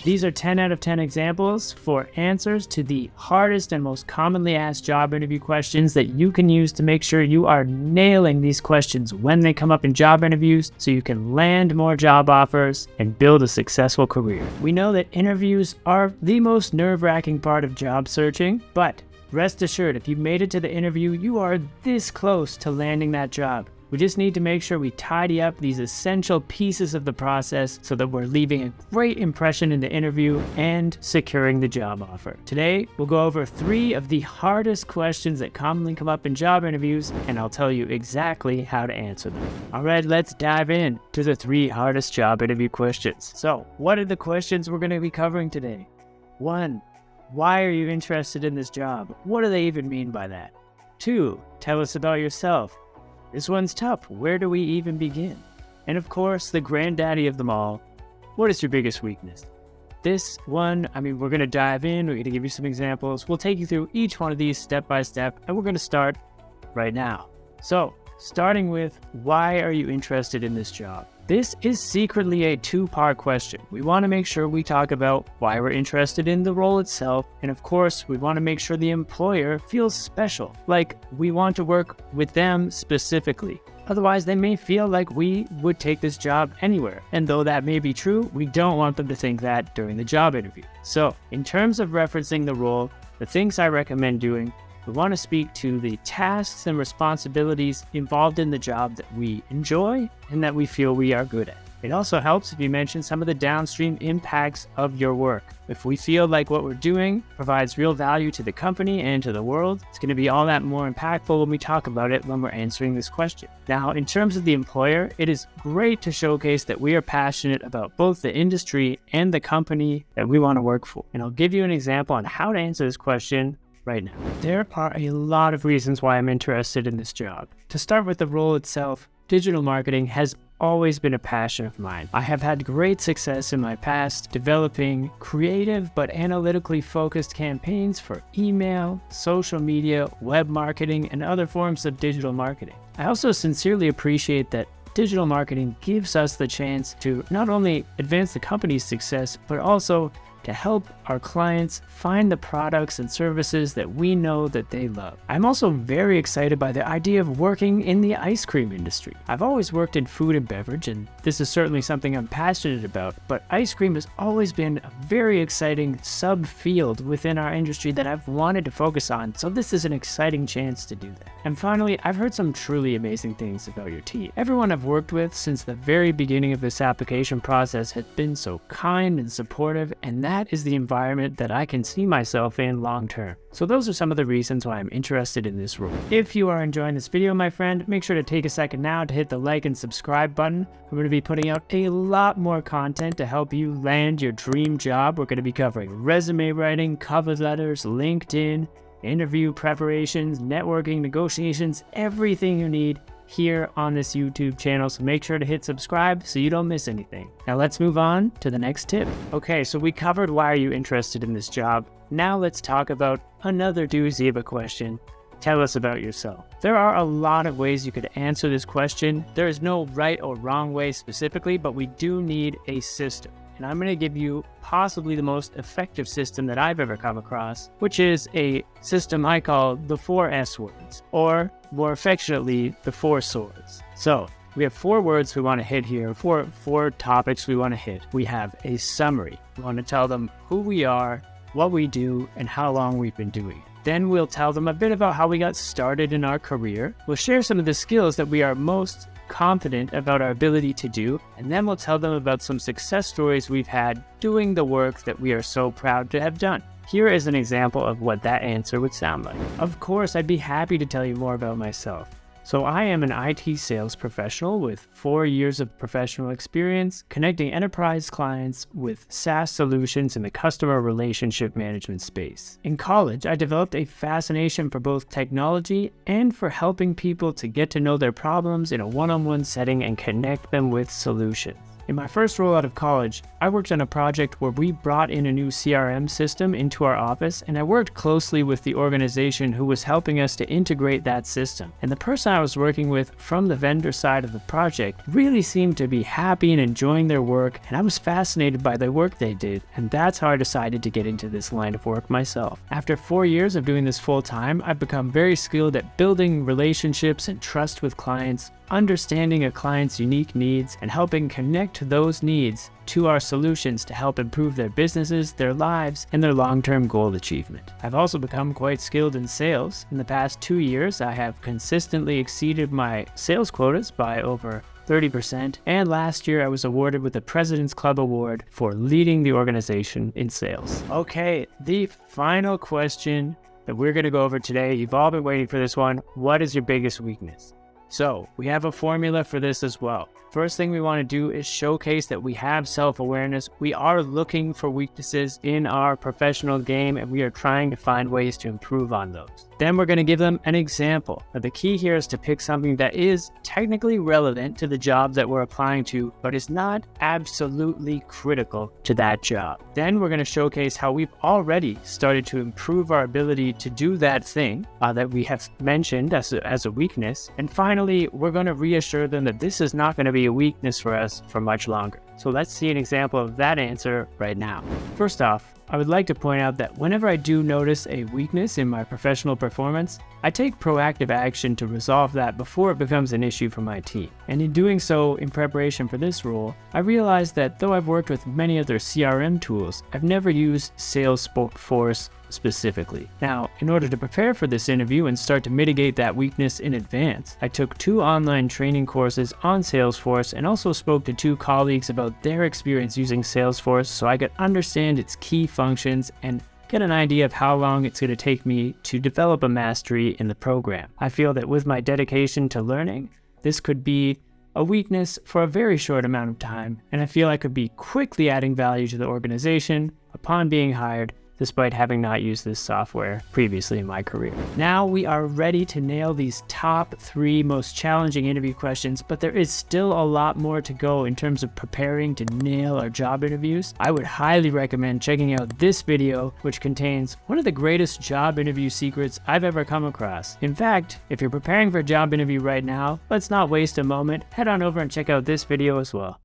These are 10 out of 10 examples for answers to the hardest and most commonly asked job interview questions that you can use to make sure you are nailing these questions when they come up in job interviews so you can land more job offers and build a successful career. We know that interviews are the most nerve-wracking part of job searching, but rest assured, if you made it to the interview, you are this close to landing that job. We just need to make sure we tidy up these essential pieces of the process so that we're leaving a great impression in the interview and securing the job offer. Today, we'll go over 3 of the hardest questions that commonly come up in job interviews, and I'll tell you exactly how to answer them. All right, let's dive in to the 3 hardest job interview questions. So, what are the questions we're going to be covering today? 1. Why are you interested in this job? What do they even mean by that? 2. Tell us about yourself. This one's tough. Where do we even begin? And of course, the granddaddy of them all, what is your biggest weakness? This one, we're going to dive in. We're going to give you some examples. We'll take you through each one of these step by step, and we're going to start right now. So, starting with, why are you interested in this job? This is secretly a 2-part question. We want to make sure we talk about why we're interested in the role itself, and of course, we want to make sure the employer feels special, like we want to work with them specifically. Otherwise, they may feel like we would take this job anywhere, and though that may be true, we don't want them to think that during the job interview. So, in terms of referencing the role, the things I recommend doing, we want to speak to the tasks and responsibilities involved in the job that we enjoy and that we feel we are good at. It also helps if you mention some of the downstream impacts of your work. If we feel like what we're doing provides real value to the company and to the world, it's going to be all that more impactful when we talk about it when we're answering this question. Now, in terms of the employer, it is great to showcase that we are passionate about both the industry and the company that we want to work for. And I'll give you an example on how to answer this question right now. There are a lot of reasons why I'm interested in this job. To start with the role itself, digital marketing has always been a passion of mine. I have had great success in my past developing creative but analytically focused campaigns for email, social media, web marketing, and other forms of digital marketing. I also sincerely appreciate that digital marketing gives us the chance to not only advance the company's success, but also to help our clients find the products and services that we know that they love. I'm also very excited by the idea of working in the ice cream industry. I've always worked in food and beverage, and this is certainly something I'm passionate about, but ice cream has always been a very exciting subfield within our industry that I've wanted to focus on, so this is an exciting chance to do that. And finally, I've heard some truly amazing things about your team. Everyone I've worked with since the very beginning of this application process has been so kind and supportive, and that is the environment that I can see myself in long term. So those are some of the reasons why I'm interested in this role. If you are enjoying this video, my friend, make sure to take a second now to hit the like and subscribe button. We're going to be putting out a lot more content to help you land your dream job. We're going to be covering resume writing, cover letters, LinkedIn, interview preparations, networking, negotiations, everything you need here on this YouTube channel, so make sure to hit subscribe so you don't miss anything. Now let's move on to the next tip. Okay, so we covered why are you interested in this job. Now let's talk about another doozy of a question. Tell us about yourself. There are a lot of ways you could answer this question. There is no right or wrong way specifically, but we do need a system. And I'm going to give you possibly the most effective system that I've ever come across, which is a system I call the 4 S words, or more affectionately, the 4 swords. So we have 4 words we want to hit here, four topics we want to hit. We have a summary. We want to tell them who we are, what we do, and how long we've been doing it. Then we'll tell them a bit about how we got started in our career. We'll share some of the skills that we are most confident about our ability to do, and then we'll tell them about some success stories we've had doing the work that we are so proud to have done. Here is an example of what that answer would sound like. Of course, I'd be happy to tell you more about myself. So I am an IT sales professional with 4 years of professional experience connecting enterprise clients with SaaS solutions in the customer relationship management space. In college, I developed a fascination for both technology and for helping people to get to know their problems in a one-on-one setting and connect them with solutions. In my first role out of college, I worked on a project where we brought in a new CRM system into our office, and I worked closely with the organization who was helping us to integrate that system. And the person I was working with from the vendor side of the project really seemed to be happy and enjoying their work, and I was fascinated by the work they did, and that's how I decided to get into this line of work myself. After 4 years of doing this full time, I've become very skilled at building relationships and trust with clients, understanding a client's unique needs, and helping connect those needs to our solutions to help improve their businesses, their lives, and their long-term goal achievement. I've also become quite skilled in sales. In the past 2 years, I have consistently exceeded my sales quotas by over 30%, and last year I was awarded with the President's Club Award for leading the organization in sales. Okay, the final question that we're going to go over today, you've all been waiting for this one. What is your biggest weakness? So we have a formula for this as well. First thing we want to do is showcase that we have self-awareness. We are looking for weaknesses in our professional game, and we are trying to find ways to improve on those. Then we're going to give them an example. Now, the key here is to pick something that is technically relevant to the job that we're applying to, but is not absolutely critical to that job. Then we're going to showcase how we've already started to improve our ability to do that thing that we have mentioned as a weakness. And finally, we're going to reassure them that this is not going to be a weakness for us for much longer. So let's see an example of that answer right now. First off, I would like to point out that whenever I do notice a weakness in my professional performance, I take proactive action to resolve that before it becomes an issue for my team. And in doing so, in preparation for this role, I realized that though I've worked with many other CRM tools, I've never used Salesforce specifically. Now, in order to prepare for this interview and start to mitigate that weakness in advance, I took 2 online training courses on Salesforce and also spoke to 2 colleagues about their experience using Salesforce so I could understand its key functions and get an idea of how long it's going to take me to develop a mastery in the program. I feel that with my dedication to learning, this could be a weakness for a very short amount of time, and I feel I could be quickly adding value to the organization upon being hired, despite having not used this software previously in my career. Now we are ready to nail these top 3 most challenging interview questions, but there is still a lot more to go in terms of preparing to nail our job interviews. I would highly recommend checking out this video, which contains one of the greatest job interview secrets I've ever come across. In fact, if you're preparing for a job interview right now, let's not waste a moment. Head on over and check out this video as well.